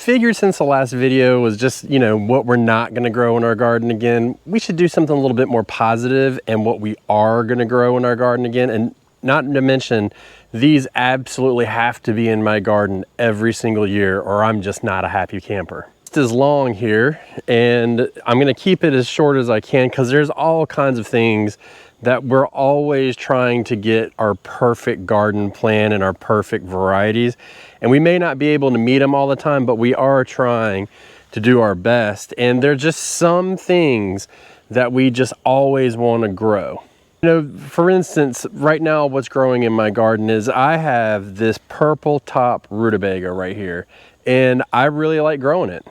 figured since the last video was just, you know, what we're not going to grow in our garden again, we should do something a little bit more positive and what we are going to grow in our garden again. And not to mention, these absolutely have to be in my garden every single year or I'm just not a happy camper. It is long here and I'm going to keep it as short as I can because there's all kinds of things that we're always trying to get our perfect garden plan and our perfect varieties. And we may not be able to meet them all the time, but we are trying to do our best. And there's just some things that we just always want to grow. You know, for instance, right now what's growing in my garden is I have this purple top rutabaga right here. And I really like growing it.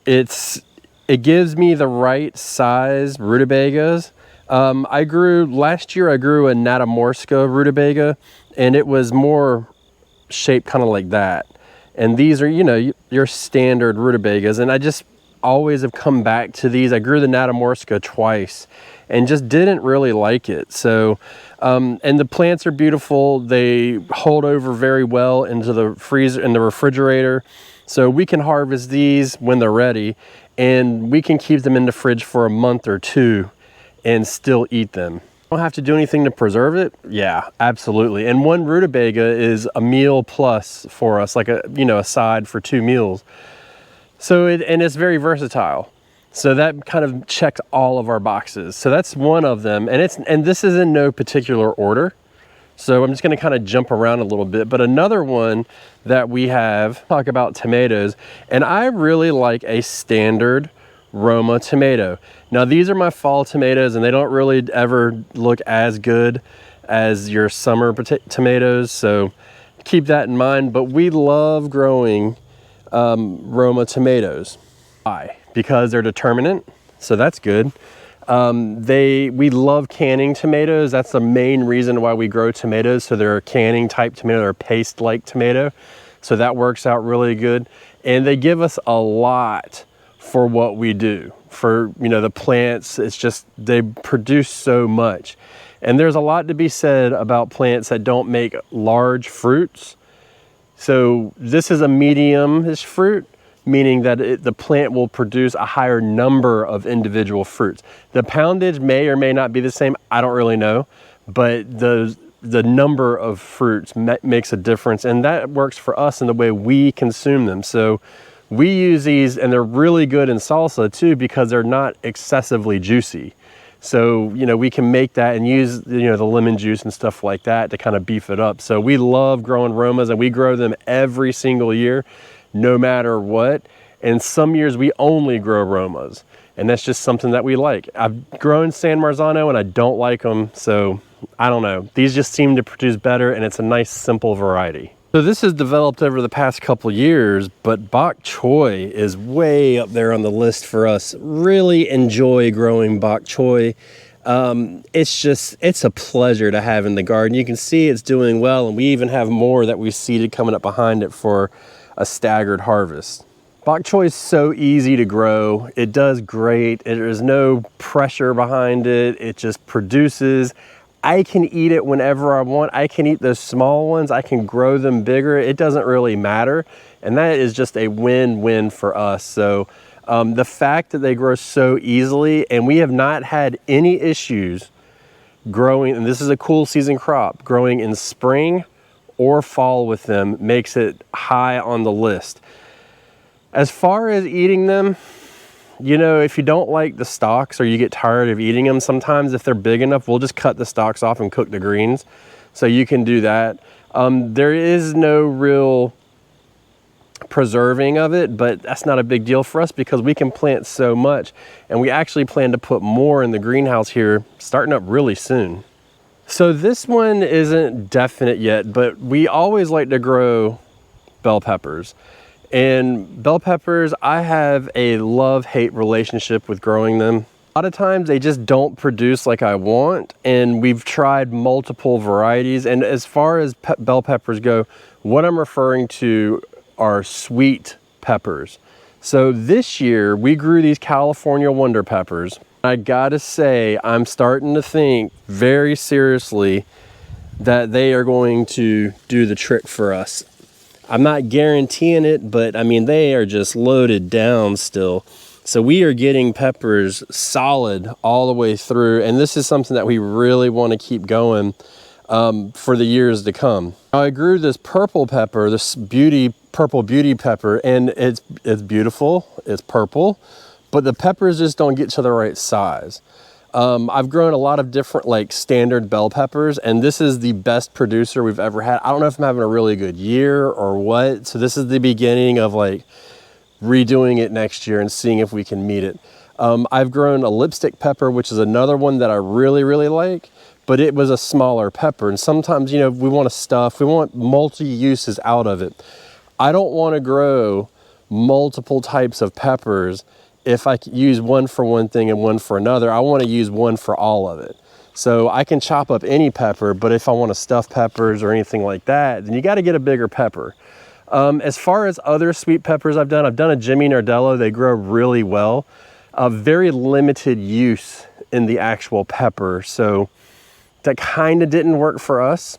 It gives me the right size rutabagas. Last year I grew a Natamorska rutabaga and it was more shaped kind of like that. And these are, you know, your standard rutabagas. And I just always have come back to these. I grew the Natamorska twice and just didn't really like it. So, and the plants are beautiful. They hold over very well into the freezer, in the refrigerator. So we can harvest these when they're ready and we can keep them in the fridge for a month or two and still eat them. Don't have to do anything to preserve it. Yeah, absolutely. And one rutabaga is a meal plus for us, like a, you know, a side for 2 meals. So and it's very versatile. So that kind of checks all of our boxes. So that's one of them. And this is in no particular order. So I'm just going to kind of jump around a little bit. But another one that we have, talk about tomatoes, and I really like a standard Roma tomato. Now these are my fall tomatoes and they don't really ever look as good as your summer tomatoes, so keep that in mind. But we love growing Roma tomatoes. Why? Because they're determinate, so that's good. We love canning tomatoes. That's the main reason why we grow tomatoes. So they're a canning type tomato, they're a paste like tomato, so that works out really good. And they give us a lot for what we do. For, you know, the plants, it's just, they produce so much. And there's a lot to be said about plants that don't make large fruits. So this is a medium-ish fruit, meaning that the plant will produce a higher number of individual fruits. The poundage may or may not be the same, I don't really know, but the number of fruits makes a difference, and that works for us in the way we consume them. So we use these, and they're really good in salsa too because they're not excessively juicy. So, you know, we can make that and use, you know, the lemon juice and stuff like that to kind of beef it up. So we love growing Romas, and we grow them every single year, no matter what. And some years we only grow Romas, and that's just something that we like. I've grown San Marzano and I don't like them, so I don't know. These just seem to produce better, and it's a nice simple variety. So this has developed over the past couple years, but bok choy is way up there on the list for us. Really enjoy growing bok choy. It's a pleasure to have in the garden. You can see it's doing well, and we even have more that we've seeded coming up behind it for a staggered harvest. Bok choy is so easy to grow. It does great. There's no pressure behind it. It just produces. I can eat it whenever I want. I can eat those small ones. I can grow them bigger. It doesn't really matter. And that is just a win-win for us. So the fact that they grow so easily, and we have not had any issues growing, and this is a cool season crop, growing in spring or fall with them makes it high on the list. As far as eating them, you know, if you don't like the stalks or you get tired of eating them, sometimes if they're big enough, we'll just cut the stalks off and cook the greens. So you can do that. There is no real preserving of it, but that's not a big deal for us because we can plant so much, and we actually plan to put more in the greenhouse here starting up really soon. So this one isn't definite yet, but we always like to grow bell peppers. And bell peppers, I have a love-hate relationship with growing them. A lot of times they just don't produce like I want, and we've tried multiple varieties. And as far as bell peppers go, what I'm referring to are sweet peppers. So this year we grew these California Wonder Peppers. I gotta say, I'm starting to think very seriously that they are going to do the trick for us. I'm not guaranteeing it, but I mean, they are just loaded down still. So we are getting peppers solid all the way through. And this is something that we really want to keep going for the years to come. I grew this purple pepper, this purple beauty pepper, and it's beautiful, it's purple, but the peppers just don't get to the right size. I've grown a lot of different like standard bell peppers, and this is the best producer we've ever had. I don't know if I'm having a really good year or what. So this is the beginning of like redoing it next year and seeing if we can meet it. I've grown a lipstick pepper, which is another one that I really, really like, but it was a smaller pepper. And sometimes, you know, we want to stuff, we want multi-uses out of it. I don't want to grow multiple types of peppers. If I use one for one thing and one for another, I want to use one for all of it. So I can chop up any pepper, but if I want to stuff peppers or anything like that, then you got to get a bigger pepper. As far as other sweet peppers I've done a Jimmy Nardello. They grow really well. Very limited use in the actual pepper. So that kind of didn't work for us.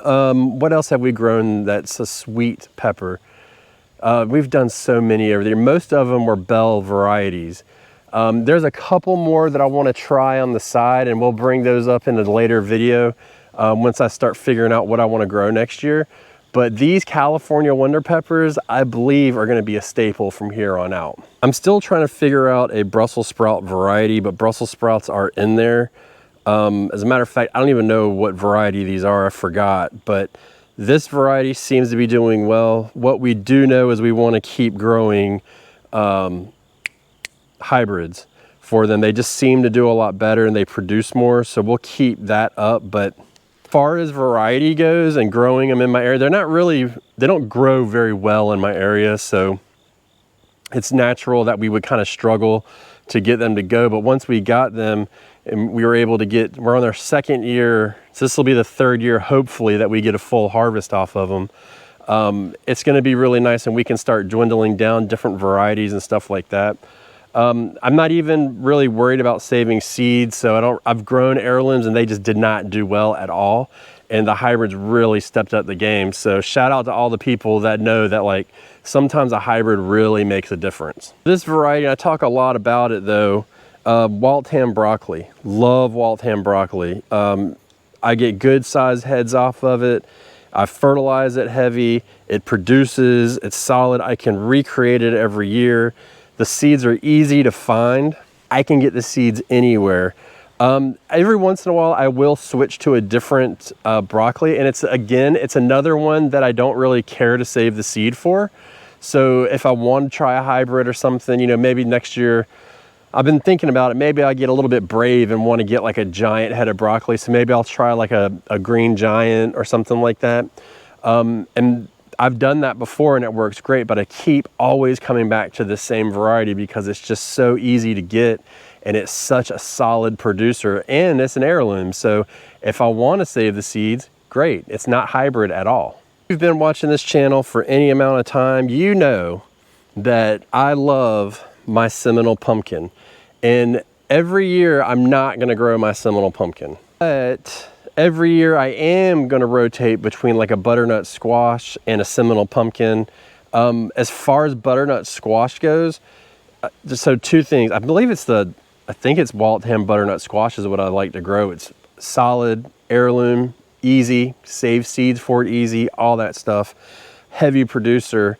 What else have we grown that's a sweet pepper? We've done so many over there. Most of them were bell varieties. There's a couple more that I want to try on the side, and we'll bring those up in a later video once I start figuring out what I want to grow next year. But these California Wonder Peppers, I believe, are going to be a staple from here on out. I'm still trying to figure out a Brussels sprout variety, but Brussels sprouts are in there. As a matter of fact, I don't even know what variety these are. I forgot, but this variety seems to be doing well. What we do know is we want to keep growing hybrids for them. They just seem to do a lot better and they produce more, so we'll keep that up. But as far as variety goes and growing them in my area, they don't grow very well in my area, so it's natural that we would kind of struggle to get them to go. But once we got them and we were able to we're on our second year, so this will be the third year, hopefully, that we get a full harvest off of them. It's going to be really nice, and we can start dwindling down different varieties and stuff like that. I'm not even really worried about saving seeds, so I've grown heirlooms and they just did not do well at all. And the hybrids really stepped up the game. So shout out to all the people that know that like sometimes a hybrid really makes a difference. This variety, I talk a lot about it though, Waltham broccoli. Love Waltham broccoli. I get good sized heads off of it. I fertilize it heavy. It produces, it's solid. I can recreate it every year. The seeds are easy to find. I can get the seeds anywhere. Every once in a while, I will switch to a different broccoli, and it's another one that I don't really care to save the seed for. So if I want to try a hybrid or something, you know, maybe next year, I've been thinking about it. Maybe I get a little bit brave and want to get like a giant head of broccoli. So maybe I'll try like a green giant or something like that. And I've done that before and it works great, but I keep always coming back to the same variety because it's just so easy to get and it's such a solid producer and it's an heirloom. So if I want to save the seeds, great. It's not hybrid at all. If you've been watching this channel for any amount of time, you know that I love my Seminole pumpkin. And every year I'm not going to grow my Seminole pumpkin, but every year I am going to rotate between like a butternut squash and a Seminole pumpkin. As far as butternut squash goes, so two things. I think it's Waltham butternut squash is what I like to grow. It's solid, heirloom, easy, save seeds for it easy, all that stuff. Heavy producer.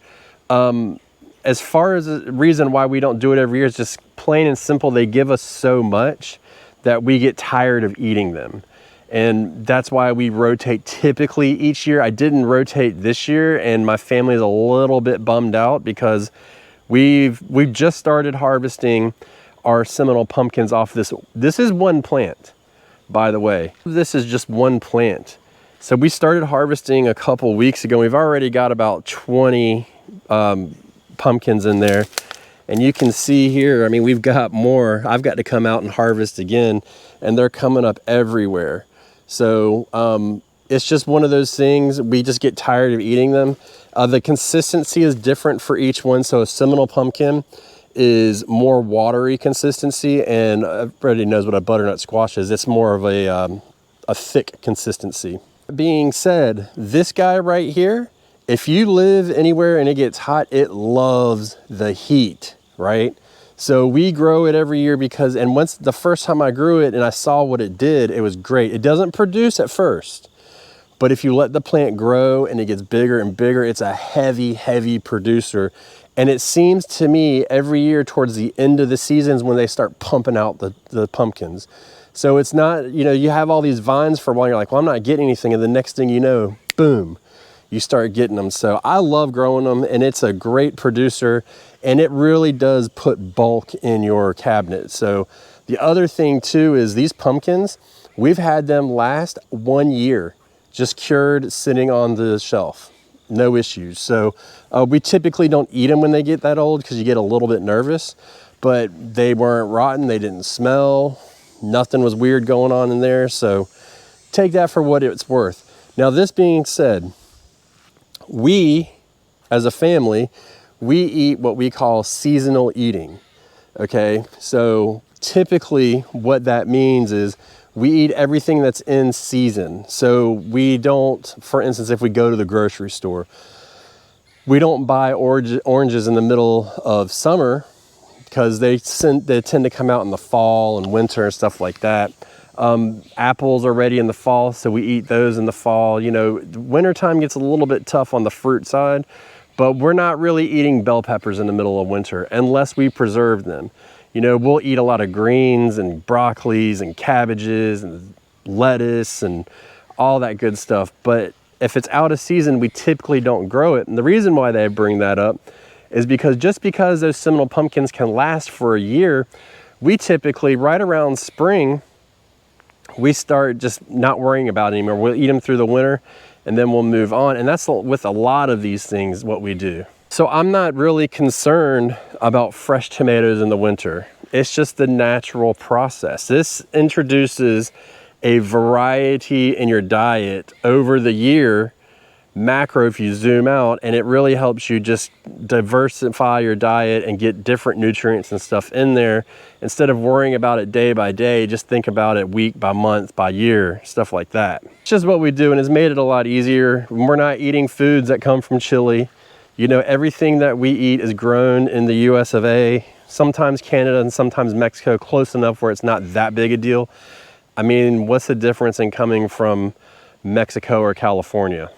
As far as the reason why we don't do it every year is just plain and simple. They give us so much that we get tired of eating them. And that's why we rotate typically each year. I didn't rotate this year and my family is a little bit bummed out because we've just started harvesting our Seminole pumpkins off this. This is one plant, by the way. This is just one plant. So we started harvesting a couple weeks ago. We've already got about 20 pumpkins in there. And you can see here, I mean, we've got more. I've got to come out and harvest again, and they're coming up everywhere. So it's just one of those things. We just get tired of eating them. The consistency is different for each one. So a Seminole pumpkin is more watery consistency, and everybody knows what a butternut squash is. It's more of a thick consistency. Being said, this guy right here If you live anywhere and it gets hot, it loves the heat, right? So we grow it every year because, and once the first time I grew it and I saw what it did, it was great. It doesn't produce at first, but if you let the plant grow and it gets bigger and bigger, it's a heavy, heavy producer. And it seems to me every year towards the end of the seasons when they start pumping out the pumpkins. So it's not, you know, you have all these vines for a while, you're like, well, I'm not getting anything. And the next thing you know, boom, you start getting them. So I love growing them, and it's a great producer, and it really does put bulk in your cabinet. So the other thing too is these pumpkins, we've had them last 1 year, just cured, sitting on the shelf, no issues. So we typically don't eat them when they get that old because you get a little bit nervous, but they weren't rotten, they didn't smell, nothing was weird going on in there. So take that for what it's worth. Now, this being said, we, as a family, we eat what we call seasonal eating, okay? So typically what that means is we eat everything that's in season. So we don't, for instance, if we go to the grocery store, we don't buy oranges in the middle of summer because they tend to come out in the fall and winter and stuff like that. Apples are ready in the fall, so we eat those in the fall. You know, wintertime gets a little bit tough on the fruit side, but we're not really eating bell peppers in the middle of winter unless we preserve them. You know, we'll eat a lot of greens and broccolis and cabbages and lettuce and all that good stuff. But if it's out of season, we typically don't grow it. And the reason why they bring that up is because just because those Seminole pumpkins can last for a year, we typically, right around spring, we start just not worrying about it anymore. We'll eat them through the winter and then we'll move on. And that's with a lot of these things, what we do. So I'm not really concerned about fresh tomatoes in the winter. It's just the natural process. This introduces a variety in your diet over the year, macro if you zoom out, and it really helps you just diversify your diet and get different nutrients and stuff in there. Instead of worrying about it day by day, just think about it week by month by year, stuff like that. It's just what we do, and it's made it a lot easier. We're not eating foods that come from Chile. You know, everything that we eat is grown in the US of A, sometimes Canada and sometimes Mexico, close enough where it's not that big a deal. I mean, what's the difference in coming from Mexico or California?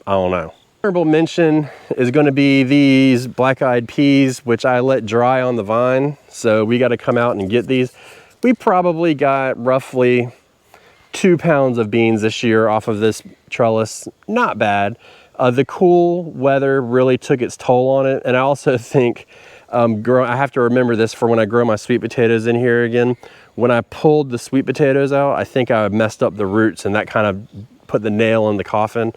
I don't know. Honorable mention is going to be these black-eyed peas, which I let dry on the vine. So we got to come out and get these. We probably got roughly 2 pounds of beans this year off of this trellis. Not bad. The cool weather really took its toll on it. And I also think, I have to remember this for when I grow my sweet potatoes in here again. When I pulled the sweet potatoes out, I think I messed up the roots, and that kind of put the nail in the coffin.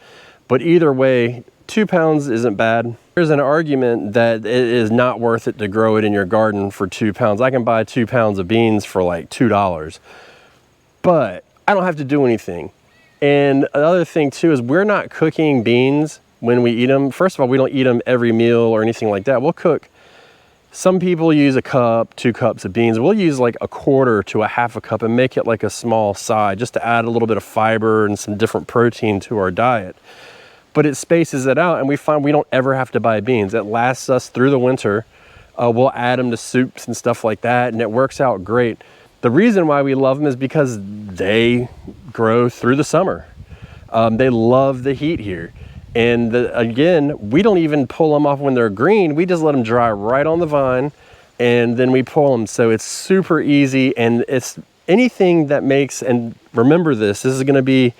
But either way, 2 pounds isn't bad. There's an argument that it is not worth it to grow it in your garden for 2 pounds. I can buy 2 pounds of beans for like $2, but I don't have to do anything. And the other thing too is we're not cooking beans when we eat them. First of all, we don't eat them every meal or anything like that. We'll cook. Some people use a cup, 2 cups of beans. We'll use like a quarter to a half a cup and make it like a small side just to add a little bit of fiber and some different protein to our diet. But it spaces it out, and we find we don't ever have to buy beans. It lasts us through the winter. We'll add them to soups and stuff like that, and it works out great. The reason why we love them is because they grow through the summer. They love the heat here. And again, we don't even pull them off when they're green. We just let them dry right on the vine, and then we pull them. So it's super easy, and it's anything that makes, and remember this is gonna be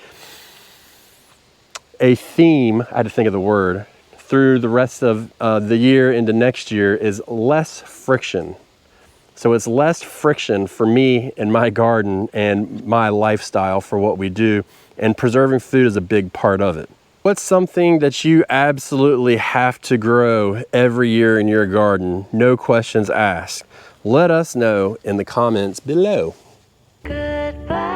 a theme, I had to think of the word, through the rest of the year into next year, is less friction. So it's less friction for me in my garden and my lifestyle for what we do, and preserving food is a big part of it. What's something that you absolutely have to grow every year in your garden? No questions asked. Let us know in the comments below. Goodbye.